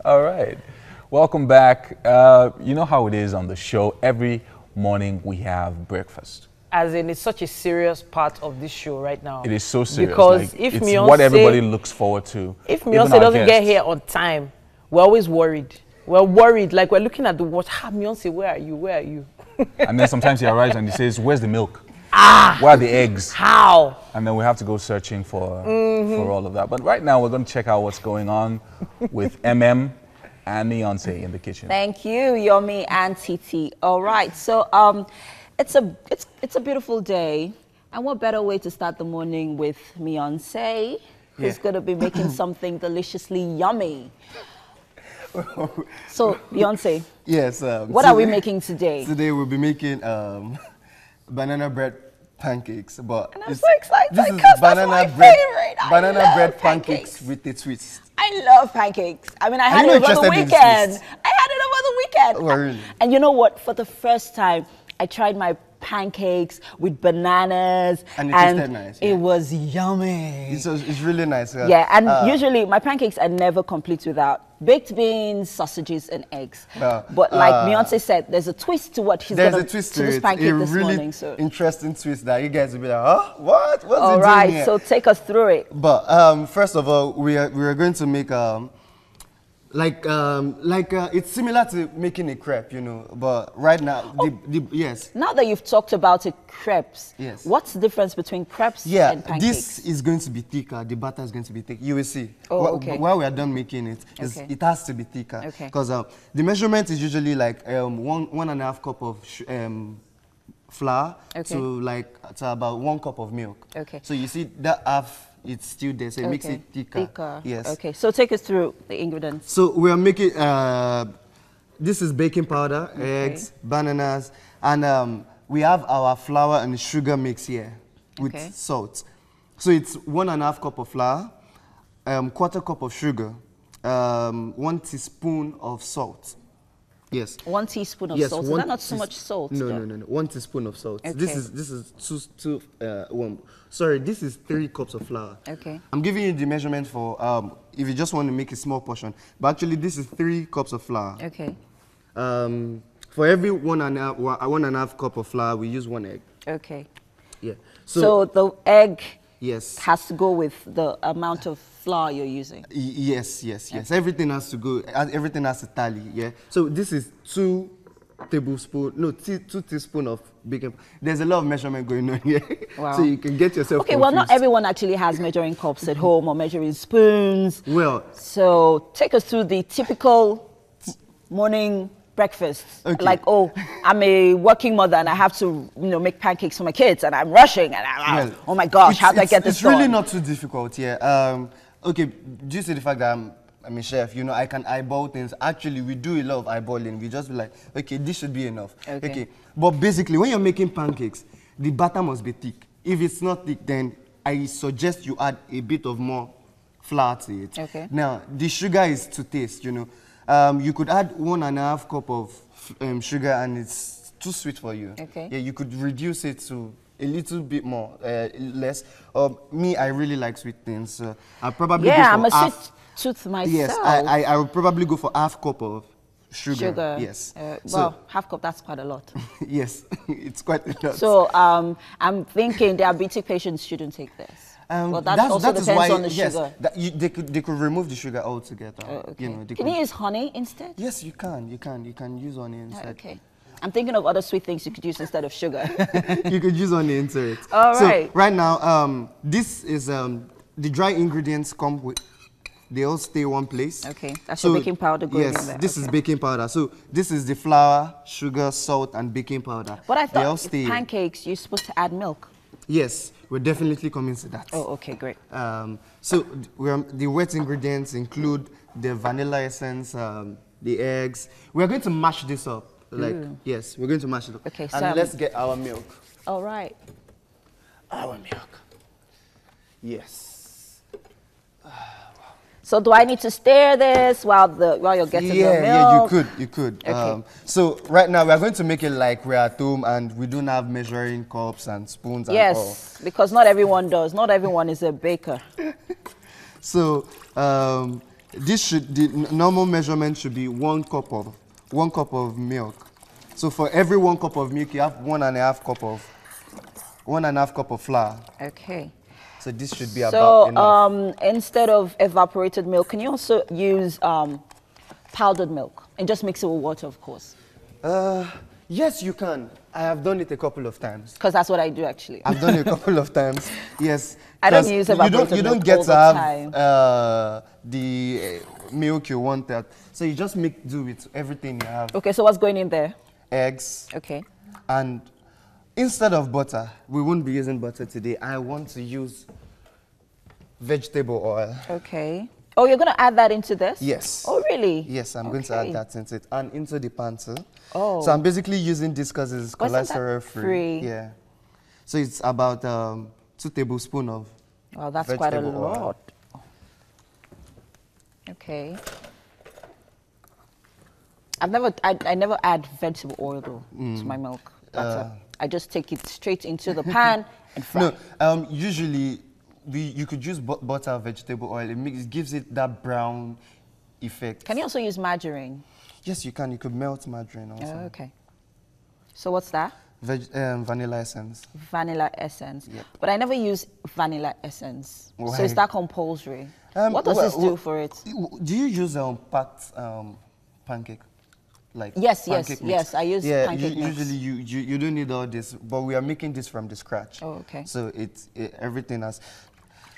All right. Welcome back. You know how it is on the show. Every morning we have breakfast. As in, it's such a serious part of this show right now. It is so serious. Because like, if it's Beyonce, what everybody looks forward to. If Beyonce doesn't get here on time, we're always worried. We're worried. Like, we're looking at the watch. Beyonce, where are you? Where are you? And then sometimes he arrives and he says, "Where's the milk? Where are the eggs? How?" And then we have to go searching for all of that. But right now, we're going to check out what's going on with MM and Beyonce in the kitchen. Thank you, Yomi and Titi. All right, so it's a beautiful day, and what better way to start the morning with Beyonce, who's going to be making something deliciously yummy. So Beyonce, yes. What are we making today? Today we'll be making banana bread pancakes, but and I'm so excited this is because that's my favorite. Banana bread pancakes with a twist. I love pancakes. I mean, I had it over the weekend. I had it over the weekend. Oh, really? And you know what? For the first time, I tried my pancakes with bananas, and it tasted nice. It was yummy. It's really nice. Yeah, and usually my pancakes are never complete without baked beans, sausages, and eggs. But like Beyonce said, there's a twist to what she's going to do to this pancake this really morning. So interesting twist that you guys will be like, huh? What? What's all it right, doing here? So take us through it. But first of all, we are going to make it's similar to making a crepe, you know. But right now, yes. Now that you've talked about it, crepes. Yes. What's the difference between crepes and pancakes? This is going to be thicker. The batter is going to be thick. You will see. Oh, okay. While we are done making it, it has to be thicker. Okay. Because the measurement is usually like 1.5 cup of flour to about 1 cup of milk. Okay. So you see that half. It's still there, so it makes it thicker. Yes. Okay, so take us through the ingredients. So we are making, this is baking powder, eggs, bananas, and we have our flour and sugar mix here with salt. So it's 1.5 cup of flour, 1/4 cup of sugar, 1 teaspoon of salt. Yes. 1 teaspoon of salt. Is that not so much salt? No. 1 teaspoon of salt. Okay. This is this is 3 cups of flour. Okay. I'm giving you the measurement for if you just want to make a small portion. But actually, this is 3 cups of flour. Okay. For every 1.5 cup of flour, we use 1 egg. Okay. Yeah. So the egg has to go with the amount of flour you're using. Yes. Everything has to go. Everything has to tally. Yeah. So this is 2 teaspoons of baking. There's a lot of measurement going on here. Wow. So you can get yourself confused. Well, not everyone actually has measuring cups at home or measuring spoons. Well. So take us through the typical morning breakfast. Okay. Like, oh, I'm a working mother and I have to, make pancakes for my kids and I'm rushing and oh my gosh, how do I get this done? It's really not too difficult, yeah. Okay, due to the fact that I'm a chef, I can eyeball things. Actually, we do a lot of eyeballing. We just be like, okay, this should be enough. Okay. But basically, when you're making pancakes, the batter must be thick. If it's not thick, then I suggest you add a bit of more flour to it. Okay. Now, the sugar is to taste, you could add 1.5 cup of sugar and it's too sweet for you. Okay. Yeah, you could reduce it to a little bit more, less. Me, I really like sweet things. So I'll probably go for I'm a sweet tooth myself. Yes, I will probably go for 1/2 cup of sugar. Yes. Well, 1/2 cup, that's quite a lot. Yes, it's quite a lot. So I'm thinking diabetic patients shouldn't take this. Well, that also depends on the sugar. They could remove the sugar altogether. Okay. Can you use honey instead? Yes, you can. You can use honey instead. Okay. I'm thinking of other sweet things you could use instead of sugar. You could use honey into it. All right. So right now, this is the dry ingredients come with. They all stay one place. Okay, that's your baking powder going in there. Yes, this is baking powder. So this is the flour, sugar, salt, and baking powder. But I thought pancakes, you're supposed to add milk. Yes, we're definitely coming to that. Oh, okay, great. So the wet ingredients include the vanilla essence, the eggs. We're going to mash this up. Yes, we're going to mash it up. Okay, and let's get our milk. All right. Our milk. Yes. So do I need to stir this while you're getting the milk? Yeah, you could. Okay. So right now we are going to make it like we're at home and we don't have measuring cups and spoons and all. Yes, because not everyone does. Not everyone is a baker. So the normal measurement should be 1 cup of milk. So for every 1 cup of milk, you have 1.5 cup of flour. Okay. So this should be about enough. Instead of evaporated milk, can you also use powdered milk and just mix it with water, of course? Yes, you can. I have done it a couple of times. Because that's what I do, actually. I've done it a couple of times. Yes. I don't use evaporated You don't milk get all to the have time. the milk you want that. So you just make do with everything you have. Okay, so what's going in there? Eggs. Okay. And instead of butter, we won't be using butter today. I want to use vegetable oil. Okay. Oh, you're going to add that into this? Yes. Oh, really? Yes, I'm going to add that into it and into the pan too. Oh. So I'm basically using this because it's Wasn't that cholesterol free. Yeah. So it's about 2 tablespoons of Oh, that's quite a vegetable oil. lot. Okay. I never add vegetable oil though to my milk. I just take it straight into the pan and fry. No, usually you could use butter or vegetable oil. It gives it that brown effect. Can you also use margarine? Yes, you can. You could melt margarine also. Oh, okay. So what's that? Vanilla essence. Vanilla essence. Yep. But I never use vanilla essence. Why? So is that compulsory? What does this do for it? Do you use packed pancake? Like Yes, pancake mix? yes, I use pancake mix. Usually you don't need all this, but we are making this from the scratch. Oh, okay. So everything has.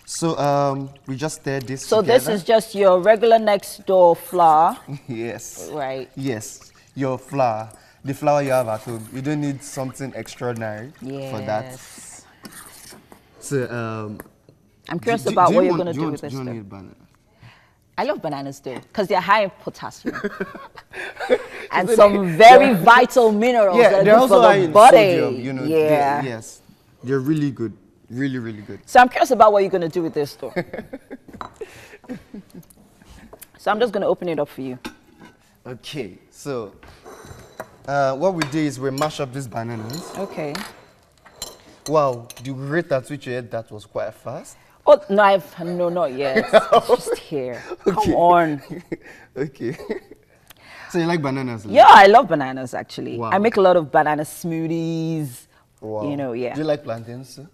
So we just stir this. So together. this is just your regular next door flour. Yes. Right. Yes, your flour, the flour you have at home. You don't need something extraordinary for that. Yes. So I'm curious about what you're going to do with Do this. you though. need banana? I love bananas though, because they're high in potassium. And some very vital minerals that are they're good also for high the in body. sodium, you know. Yeah. Yes, they're really good, really, really good. So I'm curious about what you're going to do with this though. So I'm just going to open it up for you. Okay, so what we do is we mash up these bananas. Okay. Wow, the rate at which you ate that was quite fast. Oh, no, not yet. Just here. Come on. Okay. So you like bananas? Yeah, I love bananas actually. Wow. I make a lot of banana smoothies. Wow. You know, yeah. Do you like plantains too?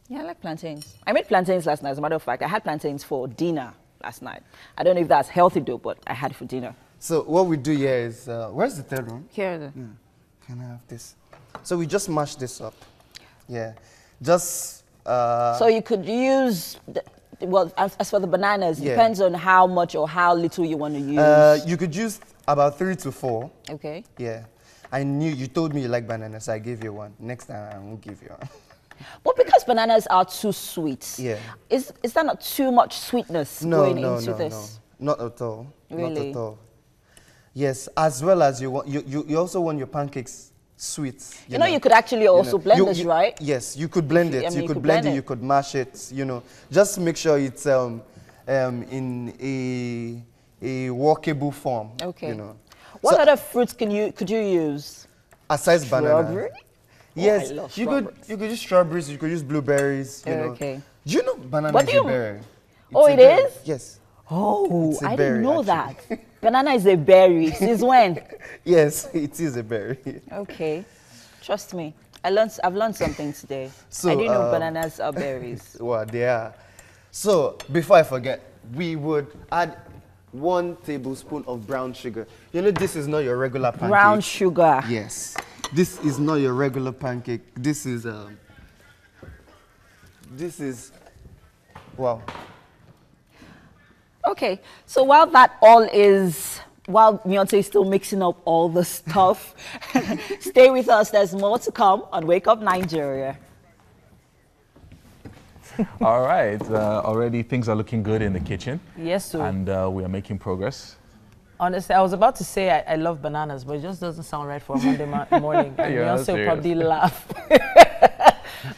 Yeah, I like plantains. I made plantains last night. As a matter of fact, I had plantains for dinner last night. I don't know if that's healthy though, but I had it for dinner. So what we do here is, where's the third one? Here. Can I have this? So we just mash this up. Yeah. Just. So you could use, well, as for the bananas, it Yeah. depends on how much or how little you want to use. You could use about 3 to 4. Okay. Yeah. I knew you told me you like bananas, so I gave you one. Next time I won't give you one. But because bananas are too sweet, Yeah. is that not too much sweetness going into this? No. Not at all. Really? Not at all. Yes, as well as you want, you also want your pancakes sweet. You know, you could actually also blend this, right? Yes, you could blend it. I mean, you could blend it. You could mash it. You know, just make sure it's in a workable form. Okay. You know. What So, other fruits could you use? aside banana? Strawberry? Yes, I love you could use strawberries. You could use blueberries. You know. Okay. Do you know banana What is do a you- berry? Oh, It's a it berry. is? Yes. Oh, It's a I berry, didn't know actually. that. Banana is a berry. Since when? Yes, it is a berry. Okay. Trust me. I've learned something today. So, I didn't know bananas are berries. Well, they are. So, before I forget, we would add 1 tablespoon of brown sugar. You know, this is not your regular pancake. Brown sugar. Yes. This is not your regular pancake. This is, wow. Okay. So while Beyonce is still mixing up all the stuff, stay with us. There's more to come on Wake Up Nigeria. All right. Already things are looking good in the kitchen. Yes, sir. And we are making progress. Honestly, I was about to say I love bananas, but it just doesn't sound right for a Monday morning. And Yeah, Beyonce will serious. probably laugh.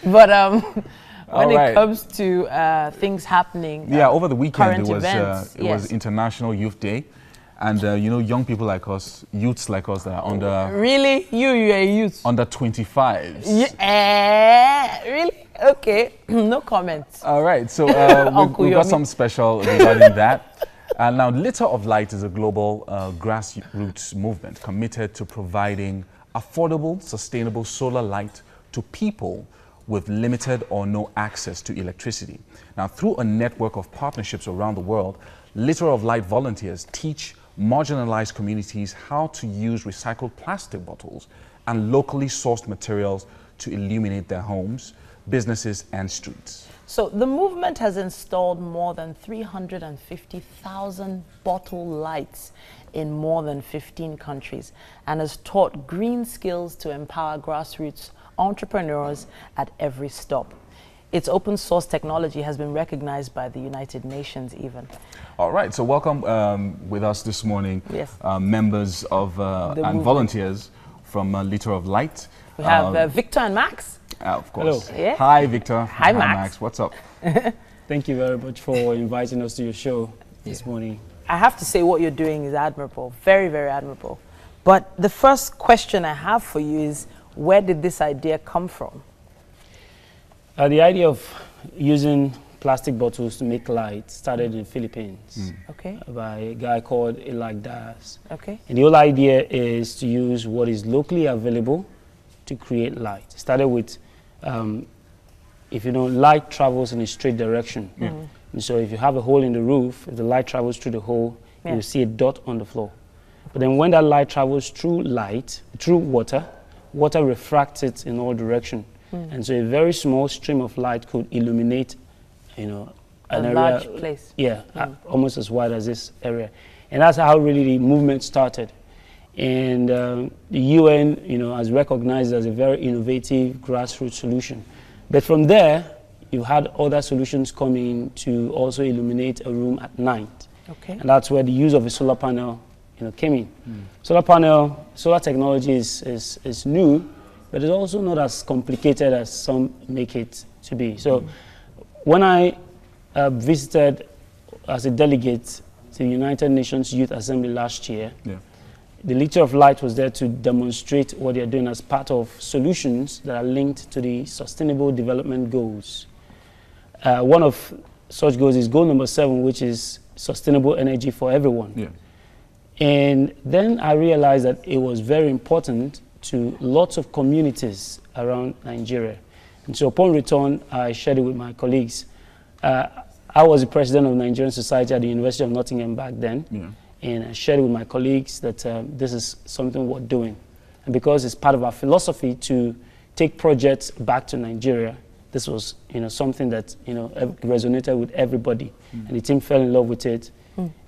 But when All right. it comes to things happening, Yeah, over the weekend current it was events, it was yes. International Youth Day, and you know, young people like us, youths like us that are Really? You're a youth? under 25s. Really? Okay. No comments. All right, so Uncle we've got Yomi. some special regarding that. And now, Litter of Light is a global grassroots movement committed to providing affordable, sustainable solar light to people with limited or no access to electricity. Now, through a network of partnerships around the world, Litter of Light volunteers teach marginalized communities how to use recycled plastic bottles and locally sourced materials to illuminate their homes, businesses, and streets. So the movement has installed more than 350,000 bottle lights in more than 15 countries and has taught green skills to empower grassroots entrepreneurs at every stop. Its open source technology has been recognized by the United Nations even. All right, so welcome with us this morning, Yes. Members of and movement. volunteers from Litter of Light. We have Victor and Max. Of course. Hello. Yeah. Hi, Victor. Hi, Max. What's up? Thank you very much for inviting us to your show this morning. I have to say what you're doing is admirable, very, very admirable. But the first question I have for you is, where did this idea come from? The idea of using plastic bottles to make light started in the Philippines Okay, by a guy called Eli Diaz. okay, And the whole idea is to use what is locally available to create light. It started with, if you know, light travels in a straight direction. And so if you have a hole in the roof, if the light travels through the hole, Yeah. you'll see a dot on the floor. But then when that light travels through water, water refracts it in all directions. And so a very small stream of light could illuminate, you know, an area, large place. Yeah, almost as wide as this area. And that's how really the movement started. And the UN, you know, has recognized it as a very innovative grassroots solution. But from there, you had other solutions coming to also illuminate a room at night. okay. And that's where the use of a solar panel, you know, came in. Solar technology is new, but it's also not as complicated as some make it to be. So when I visited as a delegate to the United Nations Youth Assembly last year, the Litter of Light was there to demonstrate what they're doing as part of solutions that are linked to the Sustainable Development Goals. One of such goals is goal number 7, which is sustainable energy for everyone. Yeah. And then I realized that it was very important to lots of communities around Nigeria. And so upon return, I shared it with my colleagues. I was the president of the Nigerian Society at the University of Nottingham back then. Yeah. And I shared it with my colleagues that this is something worth doing. And because it's part of our philosophy to take projects back to Nigeria, this was, you know, something that, you know, resonated with everybody. And the team fell in love with it.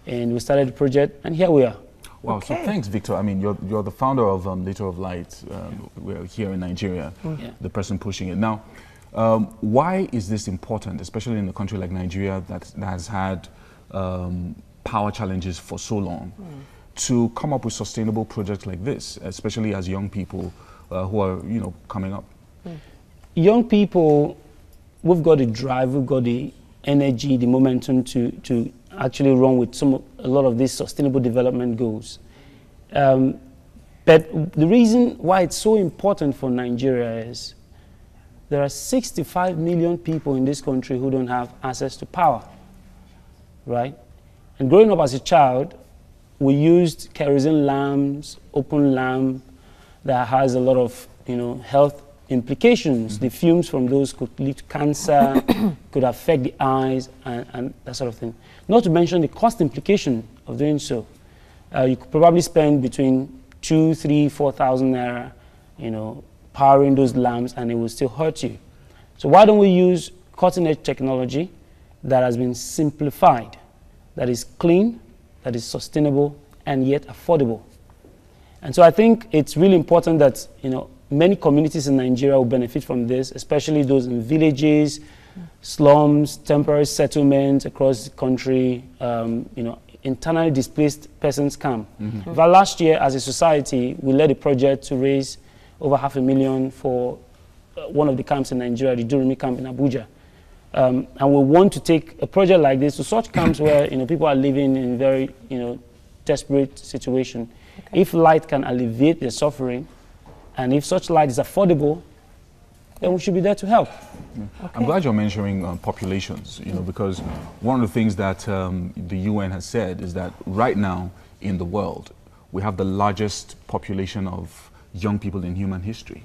And we started the project, and here we are. Wow, Okay. so thanks, Victor. I mean, you're the founder of Litter of Light. We're here in Nigeria, the person pushing it. Now, why is this important, especially in a country like Nigeria that has had power challenges for so long, to come up with sustainable projects like this, especially as young people who are, you know, coming up? Young people, we've got the drive, we've got the energy, the momentum to actually run with a lot of these sustainable development goals. But the reason why it's so important for Nigeria is there are 65 million people in this country who don't have access to power, right? And growing up as a child, we used kerosene lamps, open lamp that has a lot of, you know, health implications. The fumes from those could lead to cancer, could affect the eyes and that sort of thing. Not to mention the cost implication of doing so. You could probably spend between 2,000, 3,000, 4,000 naira, you know, powering those lamps, and it will still hurt you. So why don't we use cutting-edge technology that has been simplified, that is clean, that is sustainable, and yet affordable? And so I think it's really important that, you know, many communities in Nigeria will benefit from this, especially those in villages, slums, temporary settlements across the country, you know, internally displaced persons camp. But last year, as a society, we led a project to raise over $500,000 for one of the camps in Nigeria, the Durumi camp in Abuja. And we want to take a project like this to such camps where, you know, people are living in very, you know, desperate situation. If light can alleviate their suffering, and if such light is affordable, then we should be there to help. Okay. I'm glad you're mentioning populations, you know, because one of the things that the UN has said is that right now in the world, we have the largest population of young people in human history.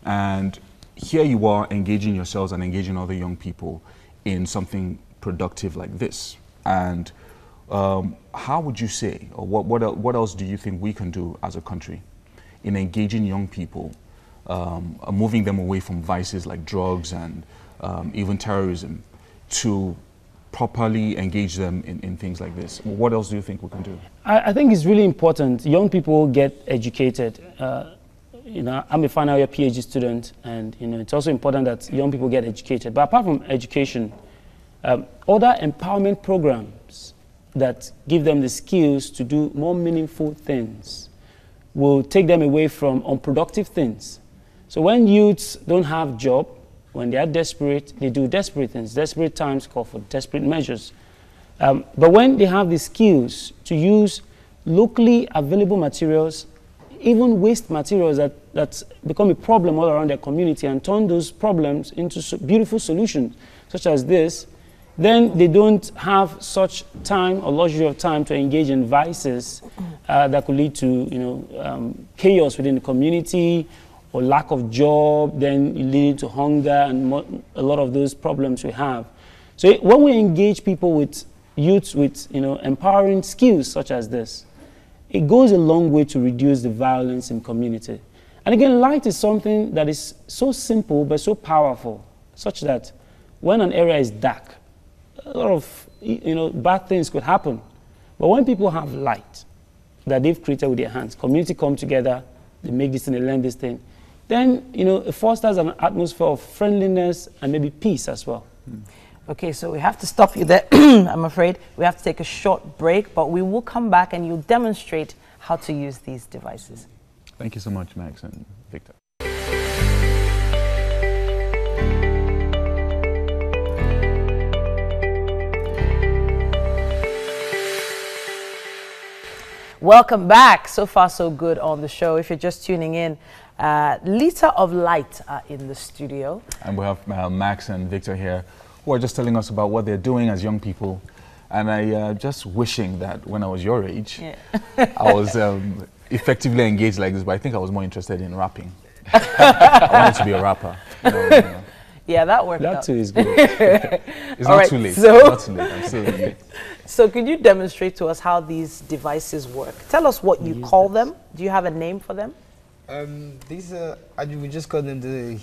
And here you are engaging yourselves and engaging other young people in something productive like this. And how would you say, or what else do you think we can do as a country in engaging young people, moving them away from vices like drugs and even terrorism, to properly engage them in things like this? What else do you think we can do? I think it's really important young people get educated. You know, I'm a final year PhD student, and you know, it's also important that young people get educated. But apart from education, other empowerment programs that give them the skills to do more meaningful things will take them away from unproductive things. So when youths don't have job, when they are desperate, they do desperate things. Desperate times call for desperate measures. But when they have the skills to use locally available materials, even waste materials that become a problem all around their community, and turn those problems into beautiful solutions, such as this, then they don't have such time or luxury of time to engage in vices that could lead to, you know, chaos within the community, or lack of job, then leading to hunger and a lot of those problems we have. So when we engage people with youths with, you know, empowering skills such as this, it goes a long way to reduce the violence in community. And again, light is something that is so simple but so powerful, such that when an area is dark, a lot of, you know, bad things could happen. But when people have light that they've created with their hands, community come together, they make this thing, they learn this thing, then, you know, it fosters an atmosphere of friendliness and maybe peace as well. Okay, so we have to stop you there. I'm afraid we have to take a short break, but we will come back and you'll demonstrate how to use these devices. Thank you so much, Max and Victor. Welcome back. So far, so good on the show. If you're just tuning in, Liter of Light are in the studio. And we have Max and Victor here, who are just telling us about what they're doing as young people. And I just wishing that when I was your age, I was effectively engaged like this, but I think I was more interested in rapping. I wanted to be a rapper. You know. Yeah, that worked out. That too is good. It's not too late. So, it's not too late. I'm still late. So could you demonstrate to us how these devices work? Tell us what you call them. Do you have a name for them? These are, we just call them the...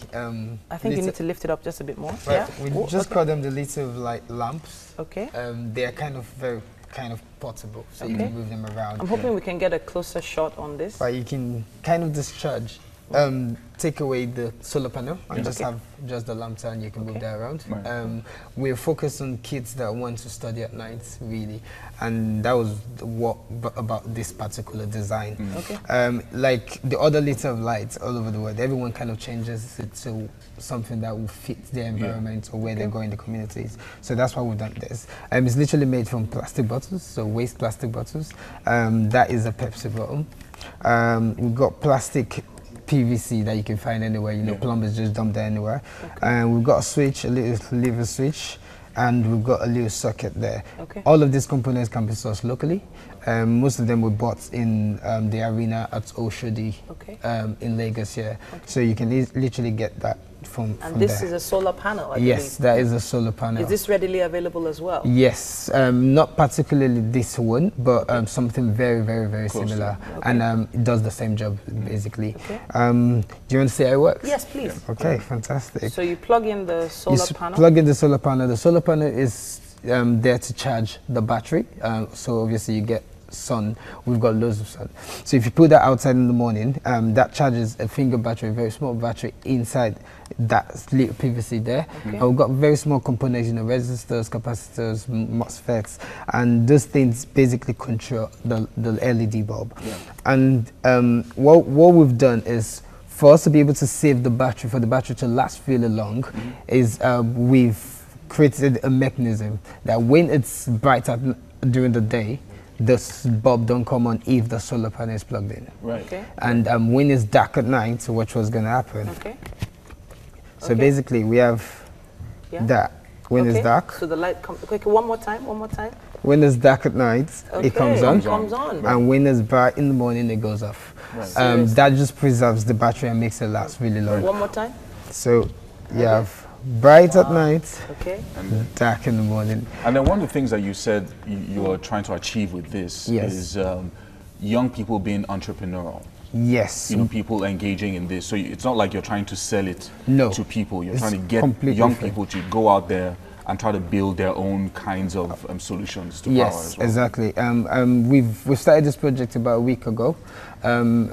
I think you need to lift it up just a bit more. Right, we just call them the Liter of Light lamps. Okay. They are kind of portable, so you can move them around. I'm hoping we can get a closer shot on this. But you can kind of discharge. Take away the solar panel and just have just the lamp and you can move that around. Right. We're focused on kids that want to study at night, really, and that was what about this particular design. Like the other Liter of Light all over the world, everyone kind of changes it to something that will fit their environment or where they go in the communities. So that's why we've done this. It's literally made from plastic bottles, so waste plastic bottles. That is a Pepsi bottle. We've got plastic PVC that you can find anywhere, you know, plumbers just dump that anywhere. And we've got a switch, a little lever switch, and we've got a little socket there. All of these components can be sourced locally. Most of them were bought in the arena at Oshodi in Lagos here. So you can literally get that from this there. Is a solar panel, I believe. Yes, that is a solar panel. Is this readily available as well? Yes, not particularly this one, but something very, very, very similar. And it does the same job, basically. Do you want to see how it works? Yes, please. Okay, fantastic. So you plug in the solar panel? Plug in the solar panel. The solar panel is there to charge the battery. So obviously you get sun. We've got loads of sun. So if you put that outside in the morning, that charges a finger battery, a very small battery inside that little PVC there. And we've got very small components, you know, resistors, capacitors, MOSFETs, and those things basically control the LED bulb. And what we've done is, for us to be able to save the battery, for the battery to last really long, is we've created a mechanism that when it's bright during the day, this bulb don't come on if the solar panel is plugged in. And when it's dark at night, which was going to happen. So basically, we have that. When it's dark. So the light comes. Okay, one more time. When it's dark at night, it comes on. And when it's bright in the morning, it goes off. Right. That just preserves the battery and makes it last really long. One more time. So you have bright at night, and dark in the morning. And then one of the things that you said you are trying to achieve with this is young people being entrepreneurial. Yes. You know, people engaging in this. So it's not like you're trying to sell it to people. You're trying to get young people to go out there and try to build their own kinds of solutions to power as well. Exactly. We've started this project about a week ago, and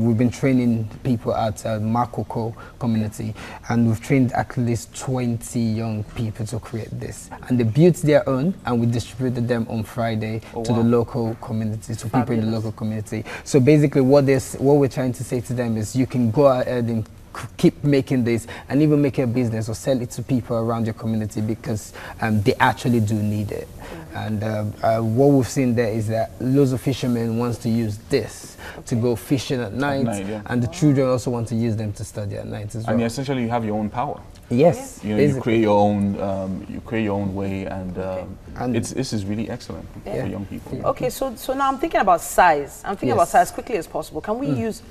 we've been training people at Makoko community, and we've trained at least 20 young people to create this. And they built their own, and we distributed them on Friday to the local community, to people in the local community. So basically what we're trying to say to them is you can go ahead and keep making this and even make it a business or sell it to people around your community, because they actually do need it. And what we've seen there is that loads of fishermen wants to use this to go fishing at night, and the children also want to use them to study at night as well. And essentially you have your own power. Yes. You know, you create your own way, and this is really excellent for young people. Okay, so now I'm thinking about size. I'm thinking about size quickly as possible. Can we use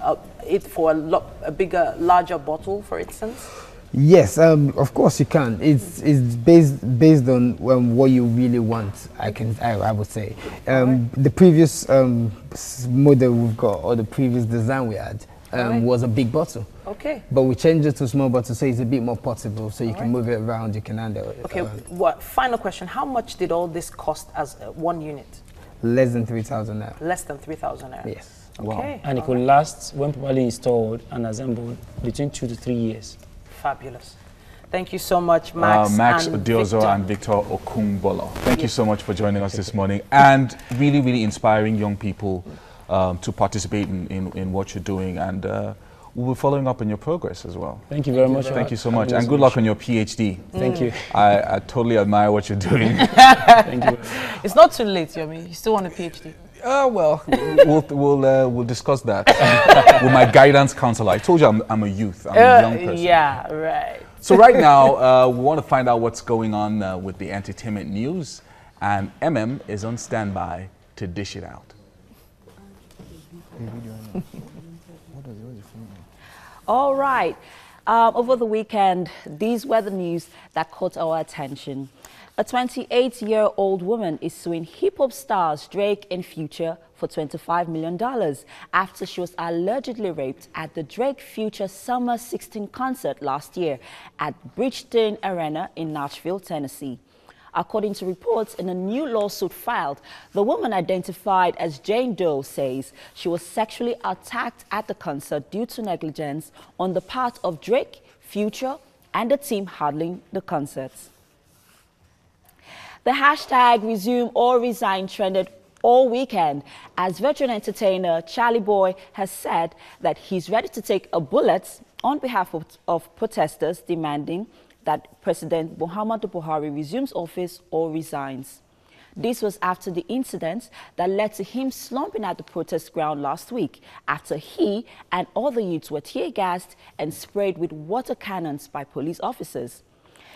it for a bigger, larger bottle, for instance? Yes, of course you can. It's based on what you really want. I would say the previous model we've got, or the previous design we had, was a big bottle. Okay. But we changed it to a small bottle, so it's a bit more portable, so you can move it around, you can handle it. Okay, final question. How much did all this cost as one unit? Less than 3,000 naira. Less than 3,000 naira? Yes. Okay. Wow. And it could last, when properly installed and assembled, between 2 to 3 years. Fabulous. Thank you so much, Max Odiozo and Victor Okungbolo. Thank you so much for joining us this morning, and really, really inspiring young people to participate in what you're doing, and we'll be following up on your progress as well. Thank you very much. Thank you so much, and good luck on your PhD. Thank you. I totally admire what you're doing. Thank you. It's not too late, Yomi. You still want a PhD? Well, we'll discuss that with my guidance counselor. I told you I'm a youth. I'm a young person. Yeah, right. So right now, we want to find out what's going on with the entertainment news, and is on standby to dish it out. All right. Over the weekend, these were the news that caught our attention. A 28-year-old woman is suing hip-hop stars Drake and Future for $25 million after she was allegedly raped at the Drake Future Summer 16 concert last year at Bridgestone Arena in Nashville, Tennessee. According to reports in a new lawsuit filed, the woman, identified as Jane Doe, says she was sexually attacked at the concert due to negligence on the part of Drake, Future, and the team handling the concerts. The hashtag Resume or Resign trended all weekend as veteran entertainer Charlie Boy has said that he's ready to take a bullet on behalf of protesters demanding that President Muhammadu Buhari resumes office or resigns. This was after the incident that led to him slumping at the protest ground last week after he and other youths were tear-gassed and sprayed with water cannons by police officers.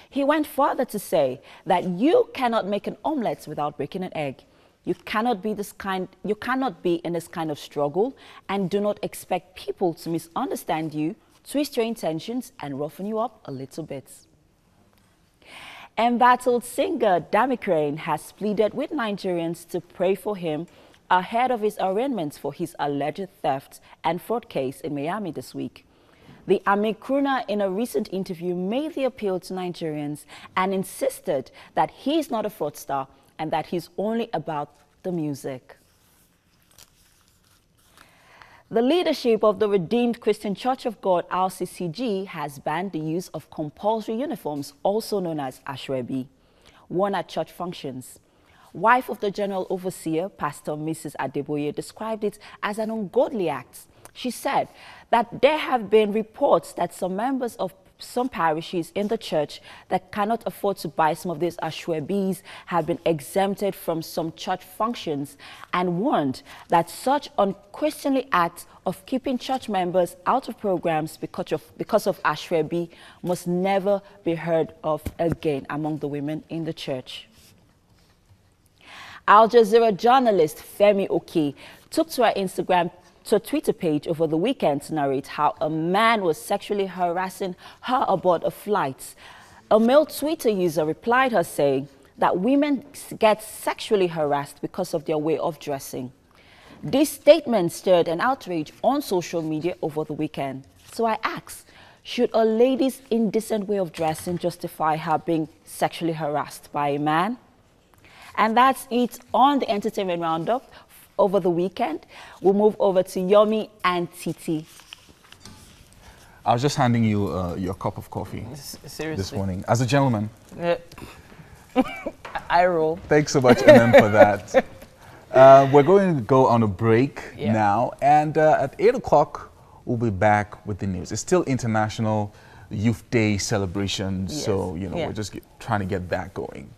He went further to say that you cannot make an omelette without breaking an egg. You cannot be in this kind of struggle, and do not expect people to misunderstand you, twist your intentions, and roughen you up a little bit. Embattled singer Dami Crane has pleaded with Nigerians to pray for him ahead of his arraignment for his alleged theft and fraud case in Miami this week. The Ami crooner, in a recent interview, made the appeal to Nigerians and insisted that he is not a fraudster and that he's only about the music. The leadership of the Redeemed Christian Church of God, RCCG, has banned the use of compulsory uniforms, also known as ashwebi, worn at church functions. Wife of the General Overseer, Pastor Mrs. Adeboye, described it as an ungodly act. She said that there have been reports that some members of some parishes in the church that cannot afford to buy some of these ashwebis have been exempted from some church functions, and warned that such unquestionly acts of keeping church members out of programs because of ashwebi must never be heard of again among the women in the church. Al Jazeera journalist Femi Oke took to her Instagram to a Twitter page over the weekend to narrate how a man was sexually harassing her aboard a flight. A male Twitter user replied her saying that women get sexually harassed because of their way of dressing. This statement stirred an outrage on social media over the weekend. So I asked, should a lady's indecent way of dressing justify her being sexually harassed by a man? And that's it on the Entertainment Roundup over the weekend. We'll move over to Yomi and Titi. I was just handing you your cup of coffee this morning. As a gentleman. I roll. Thanks so much, MM, for that. We're going to go on a break now. And at 8 o'clock, we'll be back with the news. It's still International Youth Day celebration. Yes. So, you know, we're just trying to get that going.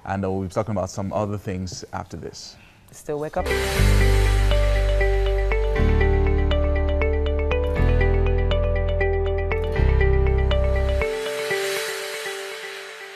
And we'll be talking about some other things after this. Still wake up.